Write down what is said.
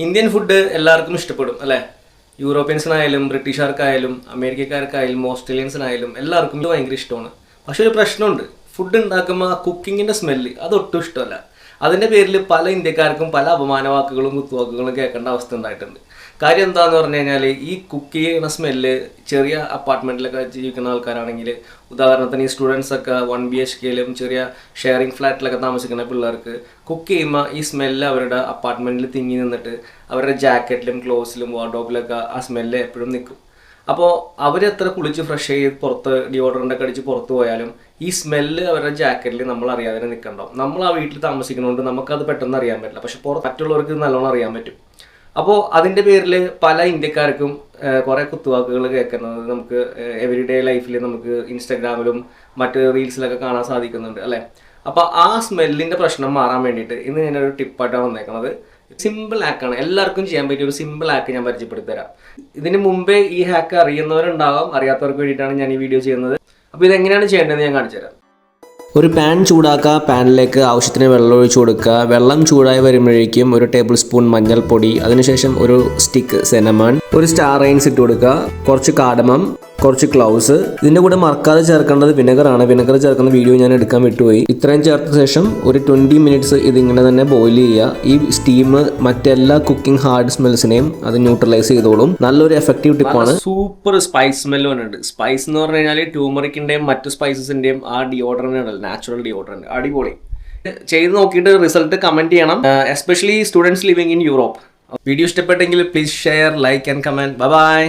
Indian food എല്ലാവർക്കും ഇഷ്ടപ്പെടും അല്ലേ? യൂറോപ്യൻസിനായാലും ബ്രിട്ടീഷുകാർക്കായാലും അമേരിക്കക്കാർക്കായാലും ഓസ്ട്രേലിയൻസിനായാലും എല്ലാവർക്കും ഇത് ഭയങ്കര ഇഷ്ടമാണ്. പക്ഷെ ഒരു പ്രശ്നമുണ്ട്, ഫുഡ് ഉണ്ടാക്കുമ്പോൾ കുക്കിങ്ങിൻ്റെ സ്മെല്ല് അതൊട്ടും ഇഷ്ടമല്ല. അതിൻ്റെ പേരിൽ പല ഇന്ത്യക്കാർക്കും പല അപമാന വാക്കുകളും കുത്തുവാക്കുകളും കേൾക്കേണ്ട അവസ്ഥ ഉണ്ടായിട്ടുണ്ട്. കാര്യം എന്താണെന്ന് പറഞ്ഞു കഴിഞ്ഞാൽ, ഈ കുക്ക് ചെയ്യുന്ന സ്മെല്ല് ചെറിയ അപ്പാർട്ട്മെൻറ്റിലൊക്കെ ജീവിക്കുന്ന ആൾക്കാരാണെങ്കിൽ, ഉദാഹരണത്തിന് ഈ സ്റ്റുഡൻസൊക്കെ 1 BHKയിലും ചെറിയ ഷെയറിംഗ് ഫ്ലാറ്റിലൊക്കെ താമസിക്കുന്ന പിള്ളേർക്ക് കുക്ക് ചെയ്യുമ്പോൾ ഈ സ്മെല്ല് അവരുടെ അപ്പാർട്ട്മെൻറ്റിൽ തിങ്ങി നിന്നിട്ട് അവരുടെ ജാക്കറ്റിലും ക്ലോത്ത്സിലും വാർഡ്രോബിലൊക്കെ ആ സ്മെല്ല് എപ്പോഴും നിൽക്കും. അപ്പോൾ അവരെത്ര കുളിച്ച് ഫ്രഷ് ചെയ്ത് പുറത്ത് ഡിയോഡറൻ്റൊക്കെ അടിച്ച് പുറത്ത് പോയാലും ഈ സ്മെല്ല് അവരുടെ ജാക്കറ്റിൽ നമ്മൾ അറിയാതെ നിൽക്കണ്ടാവും. നമ്മൾ ആ വീട്ടിൽ താമസിക്കുന്നതുകൊണ്ട് നമുക്കത് പെട്ടെന്ന് അറിയാൻ പറ്റില്ല, പക്ഷെ മറ്റുള്ളവർക്ക് നല്ലോണം അറിയാൻ പറ്റും. അപ്പോൾ അതിൻ്റെ പേരിൽ പല ഇന്ത്യക്കാർക്കും കുറേ കുത്തുവാക്കുകൾ കേൾക്കുന്നത് നമുക്ക് എവറിഡേ ലൈഫിൽ നമുക്ക് ഇൻസ്റ്റാഗ്രാമിലും മറ്റ് റീൽസിലൊക്കെ കാണാൻ സാധിക്കുന്നുണ്ട് അല്ലേ? അപ്പോൾ ആ സ്മെല്ലിൻ്റെ പ്രശ്നം മാറാൻ വേണ്ടിയിട്ട് ഇന്ന് ഞാനൊരു ടിപ്പായിട്ടാണ് വന്നേക്കുന്നത്. സിമ്പിൾ ഹാക്കാണ്, എല്ലാവർക്കും ചെയ്യാൻ പറ്റിയ ഒരു സിമ്പിൾ ഹാക്ക് ഞാൻ പരിചയപ്പെടുത്തി തരാം. ഇതിന് മുമ്പേ ഈ ഹാക്ക് അറിയുന്നവരുണ്ടാവാം, അറിയാത്തവർക്ക് വേണ്ടിയിട്ടാണ് ഞാൻ ഈ വീഡിയോ ചെയ്യുന്നത്. അപ്പോൾ ഇതെങ്ങനെയാണ് ചെയ്യേണ്ടതെന്ന് ഞാൻ കാണിച്ചു തരാം. ഒരു പാൻ ചൂടാക്കുക, പാനിലേക്ക് ആവശ്യത്തിന് വെള്ളം ഒഴിച്ചു കൊടുക്കുക. വെള്ളം ചൂടായി വരുമ്പോഴേക്കും ഒരു ടേബിൾ സ്പൂൺ മഞ്ഞൾപ്പൊടി, അതിനുശേഷം ഒരു സ്റ്റിക്ക് സിനമൺ, ഒരു സ്റ്റാർ റൈൻസ് ഇട്ട് കൊടുക്കുക, കുറച്ച് കാഡമം, കുറച്ച് ക്ലൗസ്. ഇതിൻ്റെ കൂടെ മറക്കാതെ ചേർക്കേണ്ടത് വിനെഗറാണ്. വിനെഗർ ചേർക്കുന്ന വീഡിയോ ഞാൻ എടുക്കാൻ വിട്ടുപോയി. ഇത്രയും ചേർത്ത ശേഷം ഒരു 20 മിനിറ്റ്സ് ഇതിങ്ങനെ തന്നെ ബോയിൽ ചെയ്യുക. ഈ സ്റ്റീം മറ്റെല്ലാ കുക്കിംഗ് ഹാർഡ് സ്മെൽസിനെയും അത് ന്യൂട്രലൈസ് ചെയ്തോളും. നല്ലൊരു എഫക്റ്റീവ് ടിപ്പാണ്. സൂപ്പർ സ്പൈസ് സ്മെല്ല് വന്നിട്ടുണ്ട്. സ്പൈസ് എന്ന് പറഞ്ഞു കഴിഞ്ഞാൽ ട്യൂമറിക്കിൻ്റെയും മറ്റു സ്പൈസസിൻ്റെയും ആ ഡിയോഡറൻ്റ് ഉണ്ടല്ലോ, നാച്ചുറൽ ഡിയോഡറൻ്റ്, അടിപൊളി. ചെയ്ത് നോക്കിയിട്ട് റിസൾട്ട് കമൻറ്റ് ചെയ്യണം, especially students living in Europe. Video ഇഷ്ടപ്പെട്ടെങ്കിൽ please share, like and comment. By.